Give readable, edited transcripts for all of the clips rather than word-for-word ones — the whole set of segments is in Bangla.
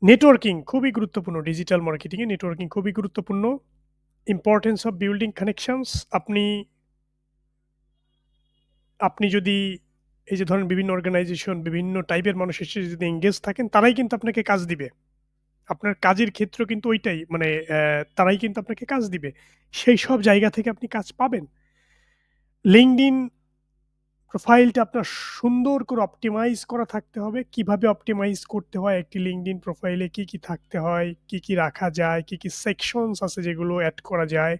নেটওয়ার্কিং খুবই গুরুত্বপূর্ণ। ডিজিটাল মার্কেটিং এ নেটওয়ার্কিং খুবই গুরুত্বপূর্ণ। ইম্পোর্টেন্স অফ বিল্ডিং কানেকশনস আপনি আপনি যদি এই যে ধরেন বিভিন্ন অর্গানাইজেশন, বিভিন্ন টাইপের মানুষের সাথে যদি এনগেজ থাকেন, তারাই কিন্তু আপনাকে কাজ দিবে। আপনার কাজের ক্ষেত্র কিন্তু ঐটাই মানে তারাই কিন্তু আপনাকে কাজ দিবে। সেই সব জায়গা থেকে আপনি কাজ পাবেন। LinkedIn প্রোফাইলটা আপনার সুন্দর করে অপটিমাইজ করা থাকতে হবে। কিভাবে অপটিমাইজ করতে হয় একটি LinkedIn প্রোফাইলে কি থাকতে হয়, কি রাখা যায়, কি সেকশনস আছে যেগুলো এড করা যায়।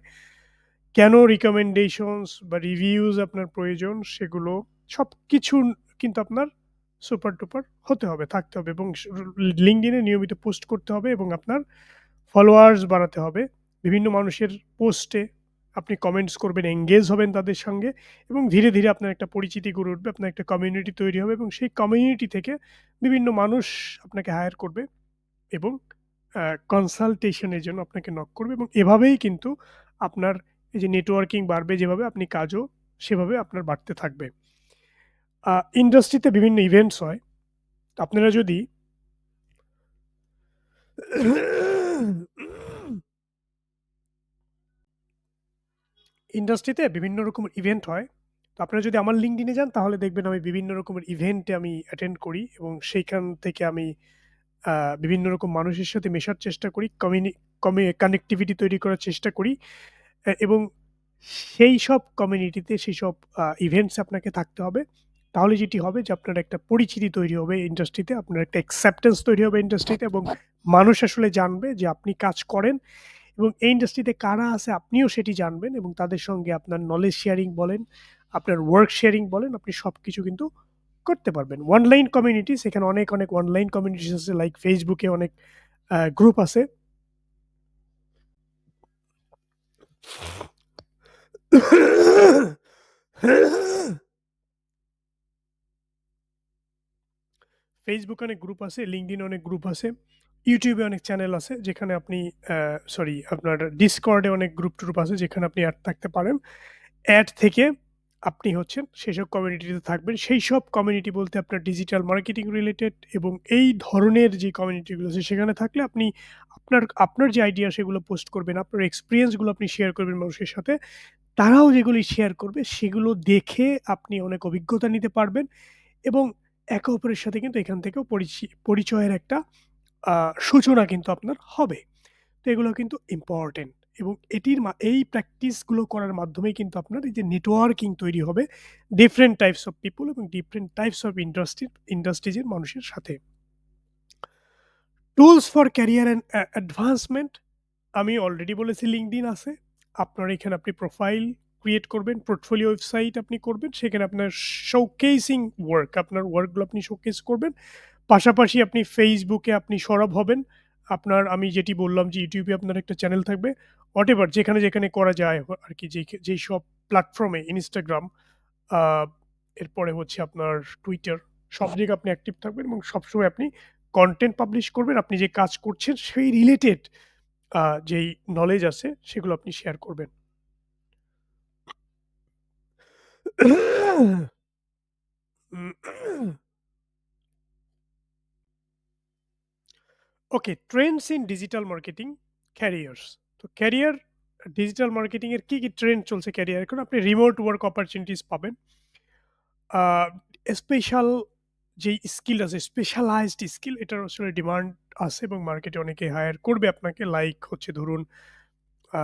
কেন রিকমেন্ডেশনস বা রিভিউজ আপনার প্রয়োজন সেগুলো সবকিছু কিন্তু আপনার সুপার ডুপার হতে হবে, থাকতে হবে এবং LinkedIn এ নিয়মিত পোস্ট করতে হবে এবং আপনার ফলোয়ার্স বাড়াতে হবে। বিভিন্ন মানুষের পোস্টে আপনি কমেন্টস করবেন, এনগেজ হবেন তাদের সঙ্গে এবং ধীরে আপনার একটা পরিচিতি গড়ে উঠবে। আপনার একটা কমিউনিটি তৈরি হবে এবং সেই কমিউনিটি থেকে বিভিন্ন মানুষ আপনাকে হায়ার করবে এবং কনসালটেশন এর জন্য আপনাকে নক করবে এবং এভাবেই কিন্তু আপনার এই যে নেটওয়ার্কিং বাড়বে যেভাবে আপনি কাজও সেভাবে আপনার বাড়তে থাকবে। ইন্ডাস্ট্রিতে বিভিন্ন ইভেন্টস হয়। তো আপনারা যদি ইন্ডাস্ট্রিতে বিভিন্ন রকমের ইভেন্ট হয়। তো আপনারা যদি আমার LinkedIn এ যান তাহলে দেখবেন আমি বিভিন্ন রকমের ইভেন্টে আমি অ্যাটেন্ড করি এবং সেইখান থেকে আমি আ বিভিন্ন রকম মানুষের সাথে মেশার চেষ্টা করি। কানেক্টিভিটি তৈরি করার চেষ্টা করি। এবং সেই সব কমিউনিটিতে সেইসব ইভেন্টস আপনাকে থাকতে হবে। তাহলে যেটি হবে যে আপনার একটা পরিচিতি তৈরি হবে ইন্ডাস্ট্রিতে, আপনার একটা অ্যাকসেপ্টেন্স তৈরি হবে ইন্ডাস্ট্রিতে এবং মানুষ আসলে জানবে যে আপনি কাজ করেন এবং এই ইন্ডাস্ট্রিতে কারা আছে আপনিও সেটি জানবেন এবং তাদের সঙ্গে আপনার নলেজ শেয়ারিং বলেন, আপনার ওয়ার্ক শেয়ারিং বলেন, আপনি সবকিছু কিন্তু করতে পারবেন। অনলাইন কমিউনিটিস এখানে অনেক অনলাইন কমিউনিটিস আছে লাইক Facebook এ অনেক গ্রুপ আছে। Facebook এ অনেক গ্রুপ আছে, LinkedIn এ অনেক গ্রুপ আছে, YouTube এ অনেক চ্যানেল আছে যেখানে আপনি আপনার Discord এ অনেক গ্রুপ-ট্রুপ আছে যেখানে আপনি অ্যাড থাকতে পারেন। অ্যাড থেকে আপনি হচ্ছেন সেসব কমিউনিটিতে থাকবেন। সেইসব কমিউনিটি বলতে আপনার ডিজিটাল মার্কেটিং রিলেটেড এবং এই ধরনের যে কমিউনিটিগুলো আছে সেখানে থাকলে আপনি আপনার যে আইডিয়া সেগুলো পোস্ট করবেন। আপনার এক্সপেরিয়েন্স গুলো আপনি শেয়ার করবেন মানুষের সাথে। তারাও যেগুলি শেয়ার করবে সেগুলো দেখে আপনি অনেক অভিজ্ঞতা নিতে পারবেন এবং একে অপরের সাথে কিন্তু এখান থেকেও পরিচয়ের একটা আ সূচনা কিন্তু আপনার হবে। তো এগুলো কিন্তু ইম্পোর্টেন্ট এবং এই প্র্যাকটিস গুলো করার মাধ্যমেই কিন্তু আপনার এই যে নেটওয়ার্কিং তৈরি হবে ডিফারেন্ট টাইপস অফ পিপল এবং ডিফারেন্ট টাইপস অফ ইন্ডাস্ট্রিজ এর মানুষের সাথে। টুলস ফর ক্যারিয়ার অ্যাডভান্সমেন্ট আমি অলরেডি বলেছি LinkedIn আছে। আপনার এখানে আপনি প্রোফাইল ক্রিয়েট করবেন, পোর্টফোলিও ওয়েবসাইট আপনি করবেন। সেখানে আপনার শোকেসিং আপনার ওয়ার্কগুলো আপনি শোকেস করবেন। পাশাপাশি আপনি Facebook এ আপনি সরব হবেন। আমি যেটি বললাম যে YouTube এ আপনার একটা চ্যানেল থাকবে। হোয়াটএভার যেখানে করা যায় আরকি যেইসব প্ল্যাটফর্মে Instagram আ এরপরে হচ্ছে আপনার Twitter সব জায়গায় আপনি অ্যাক্টিভ থাকবেন এবং সবসময় আপনি কনটেন্ট পাবলিশ করবেন। আপনি যে কাজ করছেন সেই রিলেটেড আ যেই নলেজ আছে সেগুলো আপনি শেয়ার করবেন। Okay, trends in digital marketing careers. তো ডিজিটাল মার্কেটিং এর কি ট্রেন্ড চলছে ক্যারিয়ার এখন আপনি রিমোট ওয়ার্ক অপরচুনিটিস পাবেন। আ স্পেশাল যেই স্কিল আছে, স্পেশালাইজড স্কিল এটার আসলে ডিমান্ড আছে এবং মার্কেটে অনেকে হায়ার করবে আপনাকে। লাইক হচ্ছে ধরুন আ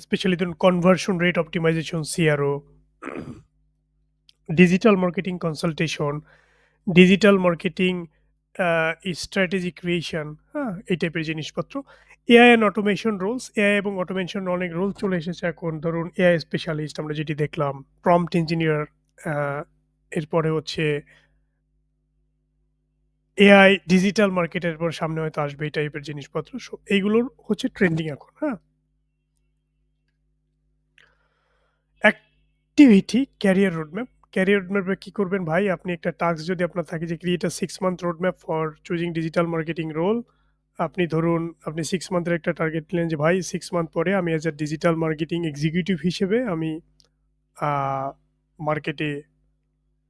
স্পেশালি ধরুন conversion rate optimization CRO, digital marketing consultation, digital marketing strategy creation, হ্যাঁ? এই টাইপের জিনিসপত্র। AI and automation roles, AI এবং অটোমেশন অনেক রোল চলে এসেছে এখন। ধরুন এআই স্পেশালিস্ট আমরা যেটি দেখলাম, প্রম্পট ইঞ্জিনিয়ার, আ এরপরে হচ্ছে এআই ডিজিটাল মার্কেটের পর সামনে হয়তো আসবে এই টাইপের জিনিসপত্র। এইগুলোর হচ্ছে ট্রেন্ডিং এখন, হ্যাঁ? Activity career roadmap. ক্যারিয়ার রোডম্যাপে কি করবেন ভাই? আপনি একটা টাস্ক যদি আপনার থাকে যে create a 6 month roadmap for choosing digital marketing role. আপনি ধরুন আপনি 6 মান্থের একটা টার্গেট নিলেন যে ভাই 6 মান্থ পরে আমি as a digital marketing executive হিসেবে আমি আ মার্কেটে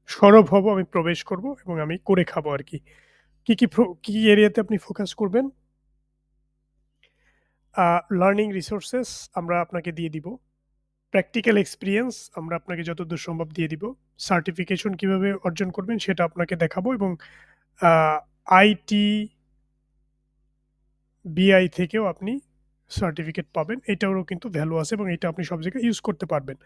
সরব হব, আমি প্রবেশ করব এবং আমি করে খাবো আরকি। কি এরিয়াতে আপনি ফোকাস করবেন? লার্নিং রিসোর্সেস আমরা আপনাকে দিয়ে দিব। প্র্যাকটিক্যাল এক্সপেরিয়েন্স আমরা আপনাকে যতদূর সম্ভব দিয়ে দিব। সার্টিফিকেশন কিভাবে অর্জন করবেন সেটা আপনাকে দেখাবো এবং আইটি, বিআই থেকেও আপনি সার্টিফিকেট পাবেন। এটারও কিন্তু ভ্যালু আছে এবং এটা আপনি সব জায়গায় ইউজ করতে পারবেন।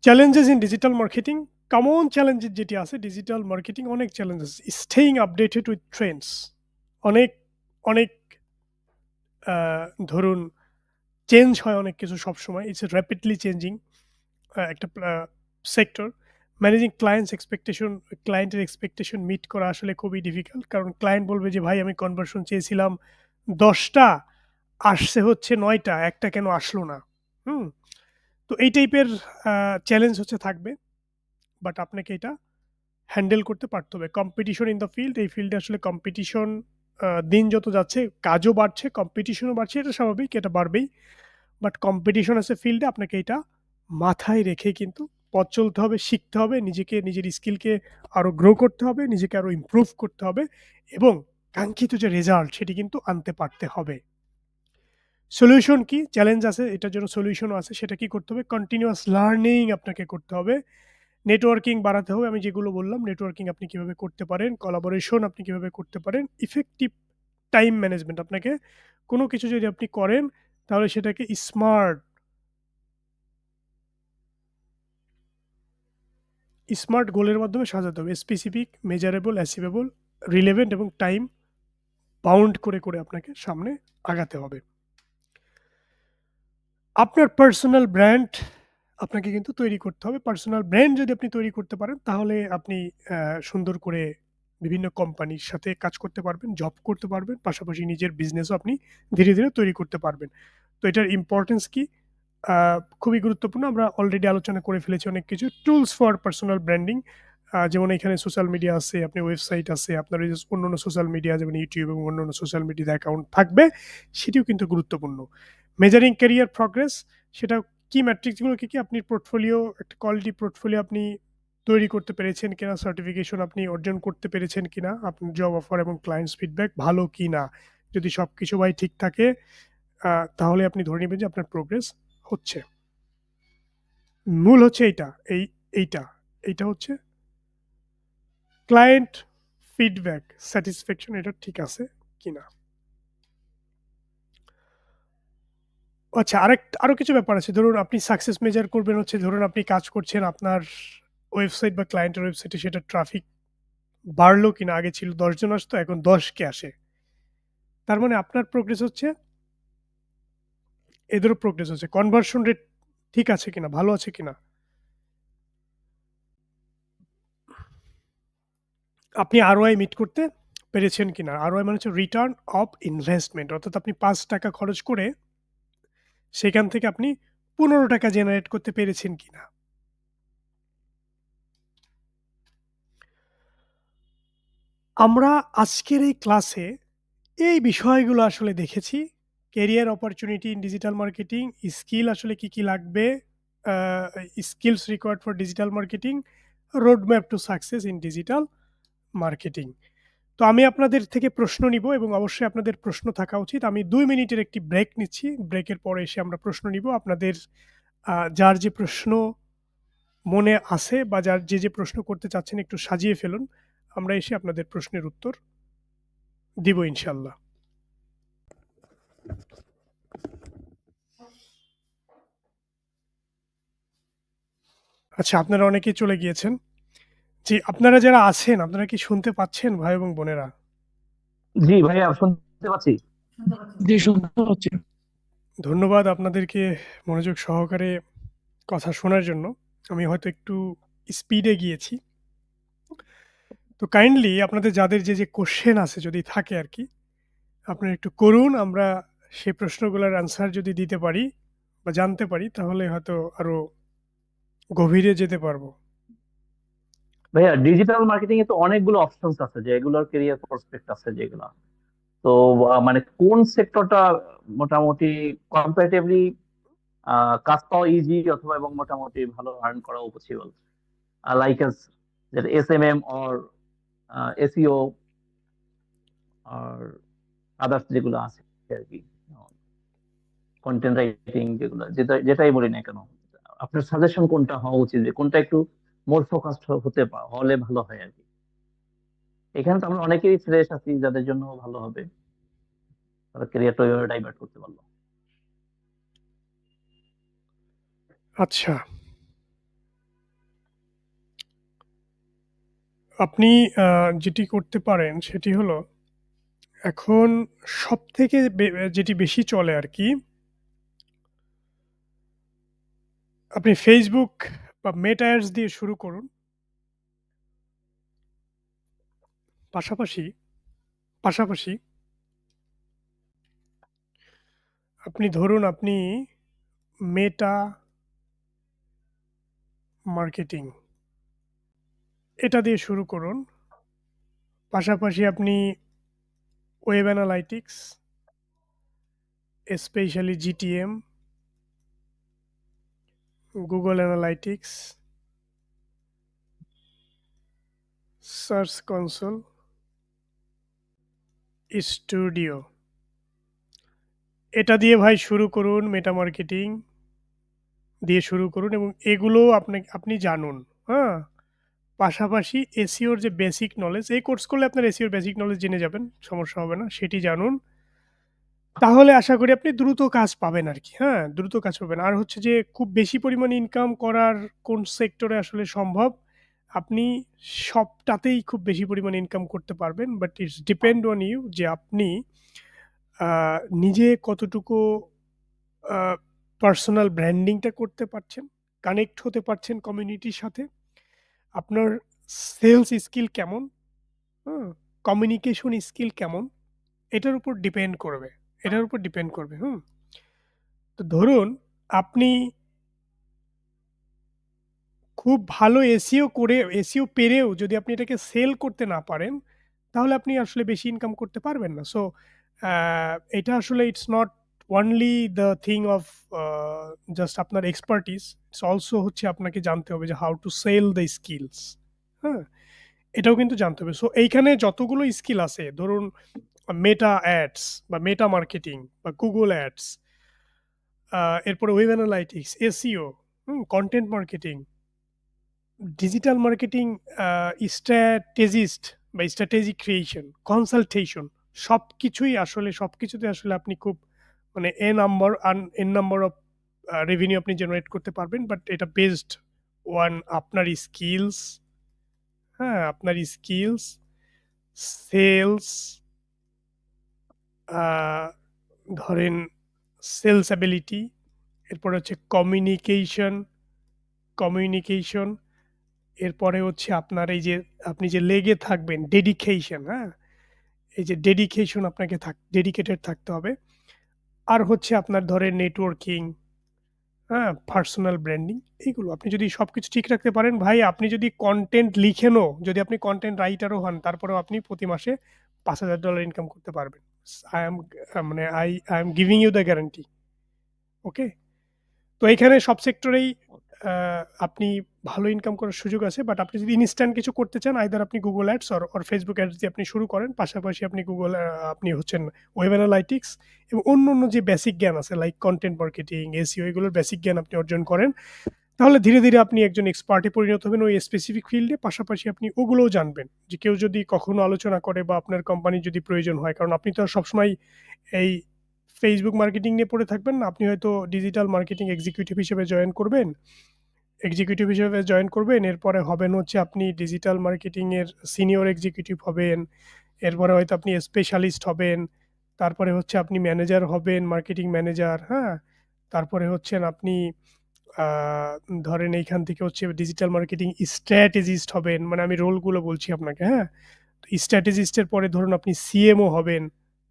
Challenges in digital marketing, common challenges যেটি আছে ডিজিটাল মার্কেটিং অনেক challenges. Staying updated with Trends, অনেক অনেক ধরুন চেঞ্জ হয় অনেক কিছু সবসময়। ইটস র্যাপিডলি চেঞ্জিং একটা সেক্টর। ম্যানেজিং ক্লায়েন্টস এক্সপেকটেশন, ক্লায়েন্টের এক্সপেকটেশন মিট করা আসলে খুবই ডিফিকাল্ট। কারণ ক্লায়েন্ট বলবে যে ভাই আমি কনভার্সন চেয়েছিলাম 10টা, আসছে হচ্ছে 9টা, একটা কেন আসলো না? হুম? তো এই টাইপের চ্যালেঞ্জ হচ্ছে থাকবে। বাট আপনাকে এটা হ্যান্ডেল করতে পারতে হবে। কম্পিটিশন ইন দ্য ফিল্ড, এই ফিল্ডে আসলে কম্পিটিশন দিন যত যাচ্ছে কাজও বাড়ছে, কম্পিটিশনও বাড়ছে, এটা স্বাভাবিক, এটা বাড়বেই। বাট কম্পিটিশন আছে ফিল্ডে, আপনাকে এটা মাথায় রেখে কিন্তু পথ চলতে হবে, শিখতে হবে, নিজেকে নিজের স্কিলকে আরও গ্রো করতে হবে, নিজেকে আরও ইমপ্রুভ করতে হবে এবং কাঙ্ক্ষিত যে রেজাল্ট সেটি কিন্তু আনতে পারতে হবে। সলিউশন কি? চ্যালেঞ্জ আছে, এটার জন্য সলিউশনও আছে। সেটা কি করতে হবে? কন্টিনিউয়াস লার্নিং আপনাকে করতে হবে। নেটওয়ার্কিং বাড়াতে হবে। আমি যেগুলো বললাম, নেটওয়ার্কিং আপনি কিভাবে করতে পারেন, কোলাবোরেশন আপনি কিভাবে করতে পারেন, ইফেক্টিভ টাইম ম্যানেজমেন্ট। আপনাকে কোনো কিছু যদি আপনি করেন তাহলে সেটাকে স্মার্ট গোলের মাধ্যমে সাজাতে হবে। স্পেসিফিক, মেজারেবল, অ্যাচিভেবল, রিলেভেন্ট এবং টাইম বাউন্ড করে করে আপনাকে সামনে আগাতে হবে। আপনার পার্সোনাল ব্র্যান্ড আপনাকে কিন্তু তৈরি করতে হবে। পার্সোনাল ব্র্যান্ড যদি আপনি তৈরি করতে পারেন তাহলে আপনি সুন্দর করে বিভিন্ন কোম্পানির সাথে কাজ করতে পারবেন, জব করতে পারবেন, পাশাপাশি নিজের বিজনেসও আপনি ধীরে ধীরে তৈরি করতে পারবেন। তো এটার ইম্পর্টেন্স কি? খুবই গুরুত্বপূর্ণ। আমরা অলরেডি আলোচনা করে ফেলেছি অনেক কিছু। টুলস ফর পার্সোনাল ব্র্যান্ডিং, যেমন এখানে সোশ্যাল মিডিয়া আছে, আপনার ওয়েবসাইট আছে, আপনার ওই যে অন্যান্য সোশ্যাল মিডিয়া যেমন ইউটিউব এবং অন্যান্য সোশ্যাল মিডিয়াতে অ্যাকাউন্ট থাকবে, সেটিও কিন্তু গুরুত্বপূর্ণ। মেজারিং ক্যারিয়ার প্রগ্রেস, সেটা কি ম্যাট্রিক্সগুলো কি আপনি পোর্টফোলিও, একটা কোয়ালিটি পোর্টফোলিও আপনি তৈরি করতে পেরেছেন কিনা, সার্টিফিকেশন আপনি অর্জন করতে পেরেছেন কিনা, আপনার জব অফার এবং ক্লায়েন্টস ফিডব্যাক ভালো কিনা। যদি সবকিছু ভাই ঠিক থাকে তাহলে আপনি ধরে নেবেন যে আপনার প্রোগ্রেস হচ্ছে। মূল হচ্ছে এইটা এইটা হচ্ছে ক্লায়েন্ট ফিডব্যাক স্যাটিসফ্যাকশন, এটা ঠিক আছে কিনা। আচ্ছা, আরো কিছু ব্যাপার আছে। ধরুন আপনি সাকসেস মেজার করবেন হচ্ছে, ধরুন আপনি কাজ করছেন আপনার ওয়েবসাইট বা ক্লায়েন্টের ওয়েবসাইটে, সেটা ট্রাফিক বাড়লো কিনা। আগে ছিল 10 জন আসতো, এখন 10 কে আসে। তার মানে আপনার প্রোগ্রেস হচ্ছে, এদেরও প্রোগ্রেস হচ্ছে। কনভার্সন রেট ঠিক আছে কিনা, ভালো আছে কিনা। আপনি আরওআই মিট করতে পেরেছেন কিনা। আরওআই মানে হচ্ছে রিটার্ন অফ ইনভেস্টমেন্ট, অর্থাৎ আপনি 5 টাকা খরচ করে সেখান থেকে আপনি 15 টাকা জেনারেট করতে পেরেছেন কিনা। আমরা আজকের এই ক্লাসে এই বিষয়গুলো আসলে দেখেছি। Career opportunity in digital marketing, skill আসলে কি কি লাগবে, skills required for digital marketing, road map to success in digital marketing. তো আমি আপনাদের থেকে প্রশ্ন নিব এবং অবশ্যই আপনাদের প্রশ্ন থাকা উচিত। আমি 2 মিনিটের একটি ব্রেক নিচ্ছি। ব্রেকের পরে এসে আমরা প্রশ্ন নিব। আপনাদের যার যে প্রশ্ন মনে আছে বা যার যে প্রশ্ন করতে চাচ্ছেন একটু সাজিয়ে ফেলুন। আমরা এসে আপনাদের প্রশ্নের উত্তর দিব ইনশাআল্লাহ। আচ্ছা, আপনারা অনেকেই চলে গিয়েছেন। জি, আপনারা যারা আছেন আপনারা কি শুনতে পাচ্ছেন ভাই এবং বোনেরা? জি ভাইয়া শুনতে পাচ্ছি। জি, শুনতে পাচ্ছি। ধন্যবাদ আপনাদেরকে মনোযোগ সহকারে কথা শোনার জন্য। আমি হয়তো একটু স্পিডে গিয়েছি। তো কাইন্ডলি আপনাদের যাদের যে কোয়েশ্চেন আছে যদি থাকে আরকি, আপনারা একটু করুন। আমরা সেই প্রশ্নগুলোর অ্যান্সার যদি দিতে পারি বা জানতে পারি তাহলে হয়তো আরো গভীরে যেতে পারবো। ভাইয়া ডিজিটাল মার্কেটিং এ তো অনেকগুলো অপশনস আছে, যেগুলোর ক্যারিয়ার প্রসপেক্ট আছে যেগুলো। তো মানে কোন সেক্টরটা মোটামুটি কম্পারেটিভলি কাজ পাওয়া ইজি অথবা এবং মোটামুটি ভালো আর্ন করা পসিবল, লাইক যেটা এসএমএম অর এসইও, আর আদার্স যেগুলো আছে আর কি, কন্টেন্ট রাইটিং যেগুলো, যেটাই বলি না কেন, আপনার সাজেশন কোনটা হওয়া উচিত, যে কোনটা একটু মোর ফোকাসড হলে ভালো হয় আর কি? এখানে তো আমরা অনেকেই ফ্রেশ আছি, যাদের জন্য ভালো হবে, তারা ক্যারিয়ারটা ওইভাবে ডাইভার্ট করতে পারলো। আচ্ছা, আপনি যেটি করতে পারেন সেটি হলো, এখন সবথেকে যেটি বেশি চলে আরকি, আপনি Facebook বা মেটা অ্যাডস দিয়ে শুরু করুন। পাশাপাশি পাশাপাশি আপনি ধরুন আপনি মেটা মার্কেটিং এটা দিয়ে শুরু করুন। পাশাপাশি আপনি web analytics, specially GTM, Google analytics, search console, studio, এটা দিয়ে ভাই শুরু করুন। মেটা মার্কেটিং দিয়ে শুরু করুন এবং এগুলো আপনি জানুন, হ্যাঁ? পাশাপাশি এসইওর যে বেসিক নলেজ, এই কোর্স করলে আপনার এসইওর বেসিক নলেজ জেনে যাবেন, সমস্যা হবে না, সেটি জানুন। তাহলে আশা করি আপনি দ্রুত কাজ পাবেন আরকি, হ্যাঁ? দ্রুত কাজ পাবেন। আর হচ্ছে যে খুব বেশি পরিমাণে ইনকাম করার কোন সেক্টরে আসলে সম্ভব, আপনি সবটাতেই খুব বেশি পরিমাণে ইনকাম করতে পারবেন। But it's depend on you যে আপনি আ নিজে কতটুকু আ পার্সোনাল ব্র্যান্ডিংটা করতে পারছেন, কানেক্ট হতে পারছেন কমিউনিটির সাথে। আপনার সেলস স্কিল কেমন, হুম? কমিউনিকেশন স্কিল কেমন? এটার উপর ডিপেন্ড করবে। এটার উপর ডিপেন্ড করবে, হুম? তো ধরুন আপনি খুব ভালো এসইও পেরেও যদি আপনি এটাকে সেল করতে না পারেন, তাহলে আপনি আসলে বেশি ইনকাম করতে পারবেন না। সো আ এটা আসলে it's not only the thing of uh just আপনার এক্সপার্টিস। ইটস অলসো হচ্ছে আপনাকে জানতে হবে যে how to sell the skills, হ্যাঁ? এটাও কিন্তু জানতে হবে। সো এইখানে যতগুলো স্কিল আছে, ধরুন মেটা অ্যাডস বা মেটা মার্কেটিং বা গুগল অ্যাডস, আ এরপরে web analytics, SEO, content marketing, digital marketing, strategist বা স্ট্র্যাটেজি ক্রিয়েশন, কনসালটেশন, সবকিছুতে আসলে আপনি খুব মানে এন নাম্বার অফ রেভিনিউ আপনি জেনারেট করতে পারবেন। বাট এটা বেসড অন আপনার স্কিলস, হ্যাঁ? আপনার স্কিলস, সেলস, আ ধরেন সেলস অ্যাবিলিটি, এরপরে হচ্ছে কমিউনিকেশন, এরপরে হচ্ছে আপনার এই যে আপনি যে লেগে থাকবেন, ডেডিকেশন, হ্যাঁ? এই যে ডেডিকেশন আপনাকে ডেডিকেটেড থাকতে হবে। আর হচ্ছে আপনার ধরেন নেটওয়ার্কিং, হ্যাঁ? পার্সোনাল ব্র্যান্ডিং, এগুলো আপনি যদি সবকিছু ঠিক রাখতে পারেন ভাই, আপনি যদি কনটেন্ট লিখেনও, যদি আপনি কনটেন্ট রাইটারও হন, তারপরেও আপনি প্রতি মাসে $৫,০০০ ইনকাম করতে পারবেন। আই অ্যাম মানে I am giving you the guarantee. Okay? তো এখানে সব সেক্টরেই আ আপনি ভালো ইনকাম করার সুযোগ আছে। বাট আপনি যদি ইনস্ট্যান্ট কিছু করতে চান, আইদার আপনি Google Ads or Facebook Ads দিয়ে আপনি শুরু করেন। পাশাপাশি আপনি আপনি হচ্ছেন ওয়েব অ্যানালাইটিক্স এবং অন্যান্য যে বেসিক জ্ঞান আছে লাইক কনটেন্ট মার্কেটিং, এসইও, এগুলোর বেসিক জ্ঞান আপনি অর্জন করেন। তাহলে ধীরে, ধীরে আপনি একজন এক্সপার্ট এ পরিণত হবেন ওই স্পেসিফিক ফিল্ডে। পাশাপাশি আপনি ওগুলোও জানবেন। যে কেউ যদি কখনো আলোচনা করে বা আপনার কোম্পানির যদি প্রয়োজন হয়। কারণ আপনি তো আর সবসময় এই Facebook মার্কেটিং নিয়ে পড়ে থাকবেন না। আপনি হয়তো ডিজিটাল মার্কেটিং এক্সিকিউটিভ হিসেবে জয়েন করবেন। এরপরে হবেন হচ্ছে আপনি ডিজিটাল মার্কেটিং এর সিনিয়র এক্সিকিউটিভ হবেন। এরপরে হয়তো আপনি স্পেশালিস্ট হবেন। তারপরে হচ্ছে আপনি ম্যানেজার হবেন, মার্কেটিং ম্যানেজার, হ্যাঁ? তারপরে হচ্ছেন আপনি আ ধরেন এইখান থেকে হচ্ছে ডিজিটাল মার্কেটিং স্ট্র্যাটেজিস্ট হবেন। মানে আমি রোলগুলো বলছি আপনাকে, হ্যাঁ? স্ট্র্যাটেজিস্ট এর পরে ধরুন আপনি সিএমও হবেন,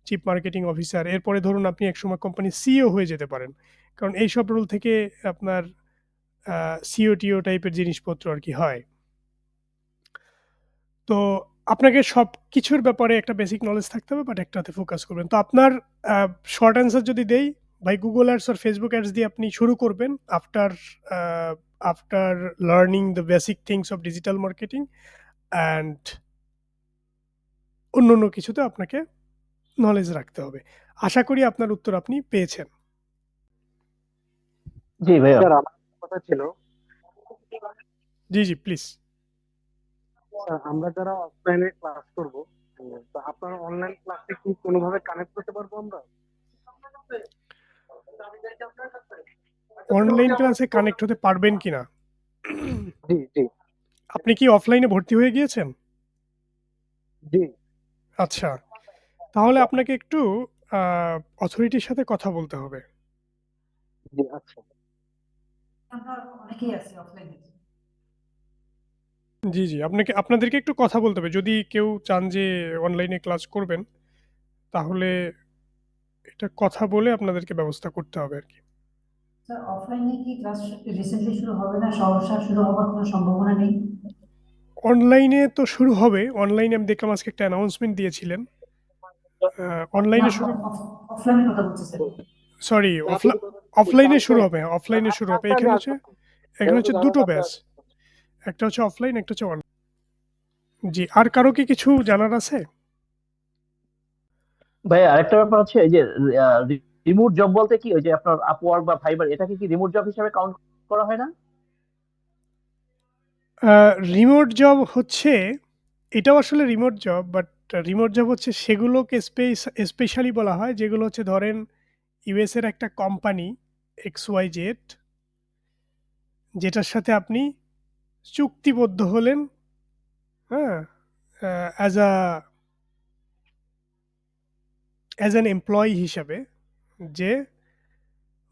চিফ মার্কেটিং অফিসার। এরপরে ধরুন আপনি একসময় কোম্পানির সিইও হয়ে যেতে পারেন। কারণ এইসব রোল থেকে আপনার আ সিও-টিও টাইপের জিনিসপত্র আরকি হয়। তো আপনাকে সবকিছুর ব্যাপারে একটা বেসিক নলেজ থাকতে হবে, বাট একটাতে ফোকাস করবেন। তো আপনার আ শর্ট অ্যান্সার যদি দেই, ভাই Google Ads or Facebook Ads দিয়ে আপনি শুরু করবেন uh after learning the basic things of digital marketing and অন্যান্য কিছুতে আপনাকে নলেজ রাখতে হবে। আশা করি আপনার উত্তর আপনি পেয়েছেন। জি ভাইয়া। স্যার আমার একটা কথা ছিল, জি, জি প্লিজ। স্যার আমরা যারা অফলাইনে ক্লাস করব, তো আপনার অনলাইন ক্লাসে কি কোনোভাবে কানেক্ট করতে পারবো আমরা? অনলাইন ক্লাসে কানেক্ট হতে পারবেন কিনা? জি জি আপনি কি অফলাইনে ভর্তি হয়ে গিয়েছেন? জি আচ্ছা। তাহলে আপনাকে একটু আ অথরিটির সাথে কথা বলতে হবে। জি আচ্ছা। আমরা অনেকেই আছি অফলাইনে। জি, জি। আপনাদেরকে একটু কথা বলতে হবে। যদি কেউ চান যে অনলাইনে ক্লাস করবেন, তাহলে এটা কথা বলে আপনাদেরকে ব্যবস্থা করতে হবে আরকি। স্যার অফলাইনে কি ক্লাস রিসেন্টলি শুরু হবে না? সহসা শুরু হওয়ার কোনো সম্ভাবনা নেই? অনলাইনে তো শুরু হবে। অনলাইনে আমি দেখলাম আজকে একটা অ্যানাউন্সমেন্ট দিয়েছিলেন। না, অনলাইনে শুরু অফলাইনের কথা বলছি স্যার। সরি অফলাইনে শুরু হবে। হ্যাঁ, অফলাইনে শুরু হবে। এখানে হচ্ছে ২ টো ব্যাচ। একটা হচ্ছে অফলাইন, একটা হচ্ছে অনলাইন। জি, আর কারো কি কিছু জানার আছে? ভাই আরেকটা ব্যাপার হচ্ছে এই যে রিমোট জব বলতে কি, ওই যে আপনার আপওয়ার্ক বা ফাইবার, এটাকে কি রিমোট জব হিসেবে কাউন্ট করা হয় না? রিমোট জব হচ্ছে এটাও আসলে remote job, but remote job হচ্ছে সেগুলোকে স্পেশালি বলা হয় যেগুলো হচ্ছে ধরেন ইউএস এর একটা কোম্পানি XYZ যেটার সাথে আপনি চুক্তিবদ্ধ হলেন, হ্যাঁ? অ্যাজ অ্যান এমপ্লয়ি হিসাবে যে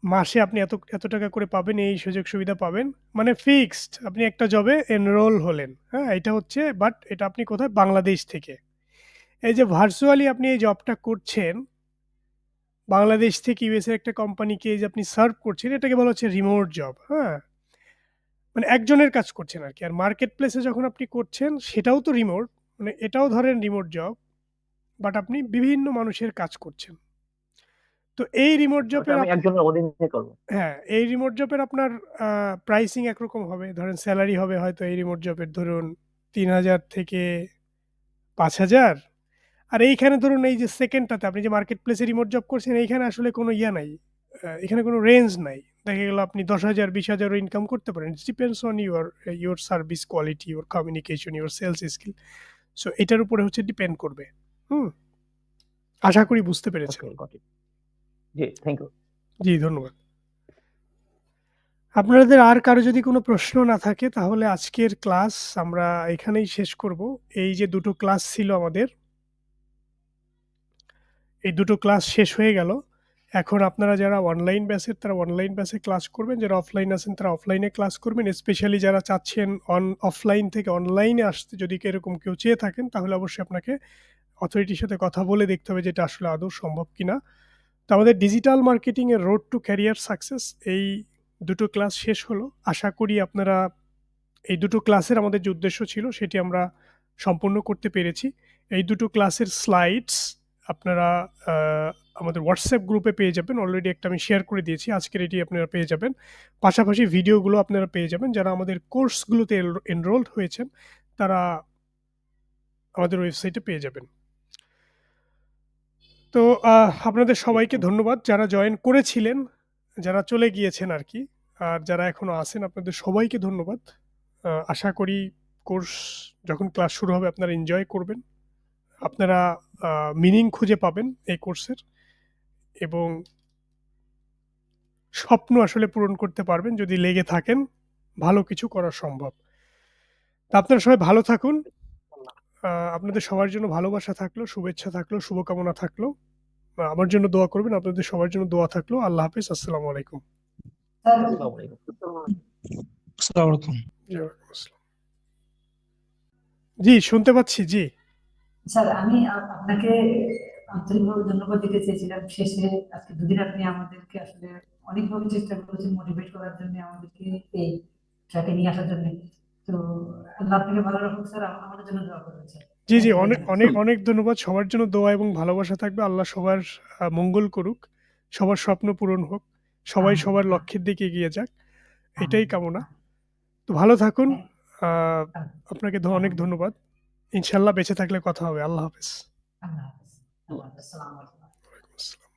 মাসে আপনি এত টাকা করে পাবেন, এই সুযোগ সুবিধা পাবেন। মানে ফিক্সড আপনি একটা জবে এনরোল হলেন। হ্যাঁ? এটা হচ্ছে বাট এটা আপনি কোথায়? বাংলাদেশ থেকে। এই যে ভার্চুয়ালি আপনি এই জবটা করছেন, বাংলাদেশ থেকে ইউএস এর একটা কোম্পানিকে এই যে আপনি সার্ভ করছেন, এটাকে বলা হচ্ছে রিমোট জব। হ্যাঁ? মানে একজনের কাজ করছেন আরকি। আর মার্কেট প্লেসে যখন আপনি করছেন সেটাও তো রিমোট। মানে এটাও ধরেন রিমোট জব। বাট আপনি বিভিন্ন মানুষের কাজ করছেন। তো এই রিমোট ওটা জবের আমি একজনের অধীনে করবো। হ্যাঁ, এই রিমোট জবের আপনার প্রাইসিং একরকম হবে। ধরেন সেলারি হবে হয়তো এই রিমোট জবের ধরুন ৩,০০০ থেকে ৫,০০০। আর এইখানে ধরুন এই যে সেকেন্ডটাতে আপনি যে মার্কেট প্লেসে রিমোট জব করছেন, এইখানে আসলে কোনো ইয়া নাই। এখানে কোনো রেঞ্জ নাই। দেখা গেল আপনি ১০,০০০, ২০,০০০ ও ইনকাম করতে পারেন। It depends on your service quality, your communication, your sales skill. So এটার উপরে হচ্ছে ডিপেন্ড করবে। হুম? আশা করি বুঝতে পেরেছেন। Okay, got it. জি, থ্যাংক ইউ। জি, ধন্যবাদ। আপনাদের আর কারো যদি কোনো প্রশ্ন না থাকে তাহলে আজকের ক্লাস আমরা এখানেই শেষ করব। এই যে ২ টো ক্লাস ছিল আমাদের, এই ২ টো ক্লাস শেষ হয়ে গেল। এখন আপনারা যারা অনলাইন ব্যাচের তারা অনলাইন ব্যাচে ক্লাস করবেন, যারা অফলাইন আছেন তারা অফলাইনে ক্লাস করবেন। স্পেশালি যারা চাচ্ছেন অফলাইন থেকে অনলাইনে আসতে, যদি এরকম কেউ চেয়ে থাকেন তাহলে অবশ্যই আপনাকে অথরিটির সাথে কথা বলে দেখতে হবে যে এটা আসলে আদৌ সম্ভব কিনা। তো আমাদের ডিজিটাল মার্কেটিং এর রোড টু ক্যারিয়ার সাকসেস এই ২ টো ক্লাস শেষ হলো। আশা করি আপনারা এই ২ টো ক্লাসের আমাদের যে উদ্দেশ্য ছিল সেটি আমরা সম্পূর্ণ করতে পেরেছি। এই ২ টো ক্লাসের স্লাইডস আপনারা আ আমাদের WhatsApp গ্রুপে পেয়ে যাবেন। অলরেডি একটা আমি শেয়ার করে দিয়েছি। আজকের এটি আপনারা পেয়ে যাবেন। পাশাপাশি ভিডিওগুলো আপনারা পেয়ে যাবেন। যারা আমাদের কোর্সগুলোতে এনরোলড হয়েছেন তারা আমাদের ওয়েবসাইটে পেয়ে যাবেন। তো আপনাদের সবাইকে ধন্যবাদ। যারা জয়েন করেছিলেন, যারা চলে গিয়েছেন আরকি। আর যারা এখনো আছেন আপনাদের সবাইকে ধন্যবাদ। আশা করি কোর্স যখন ক্লাস শুরু হবে আপনারা এনজয় করবেন। আপনারা মিনিং খুঁজে পাবেন এই কোর্সের এবং স্বপ্ন আসলে পূরণ করতে পারবেন যদি লেগে থাকেন, ভালো কিছু করা সম্ভব। তো আপনারা সবাই ভালো থাকুন। আপনাদের সবার জন্য ভালোবাসা থাকলো, শুভেচ্ছা থাকলো, শুভকামনা থাকলো। আমার জন্য দোয়া করবেন। আপনাদের সবার জন্য দোয়া থাকলো। আল্লাহ হাফেজ। আসসালামু আলাইকুম। স্যার আসসালামু আলাইকুম। আসসালামু আলাইকুম। জি, ওয়ালাইকুম আসসালাম। জি, শুনতে পাচ্ছি। জি। স্যার আমি আপনাকে আন্তরিকভাবে ধন্যবাদ দিতে চেয়েছিলাম শেষে। আজকে দুদিন আপনি আমাদেরকে আসলে অনেকভাবে চেষ্টা করেছেন মোটিভেট করার জন্য, আমাদেরকে এই ট্র্যাকে নিয়ে আসার জন্য। তো আল্লাহ আপনাকে ভালো রাখুন স্যার, আমাদের জন্য দোয়া করবেন স্যার। জি, থ্যাংক জি। ইউ ভেরি অনেক, মাচ। অনেক, অনেক ধন্যবাদ। সবার জন্য দোয়া এবং ভালোবাসা থাকবে। আল্লাহ সবার মঙ্গল করুক। সবার স্বপ্ন পূরণ হোক। সবাই সবার লক্ষ্যের দিকে এগিয়ে যাক। এটাই কামনা। তো ভালো থাকুন। আ আপনাকে অনেক ধন্যবাদ। ইনশাআল্লাহ বেঁচে থাকলে কথা হবে। আল্লাহ হাফেজ। আল্লাহ হাফেজ। আল্লাহ হাফেজ। আসসালামু আলাইকুম। ওয়ালাইকুম আসসালাম।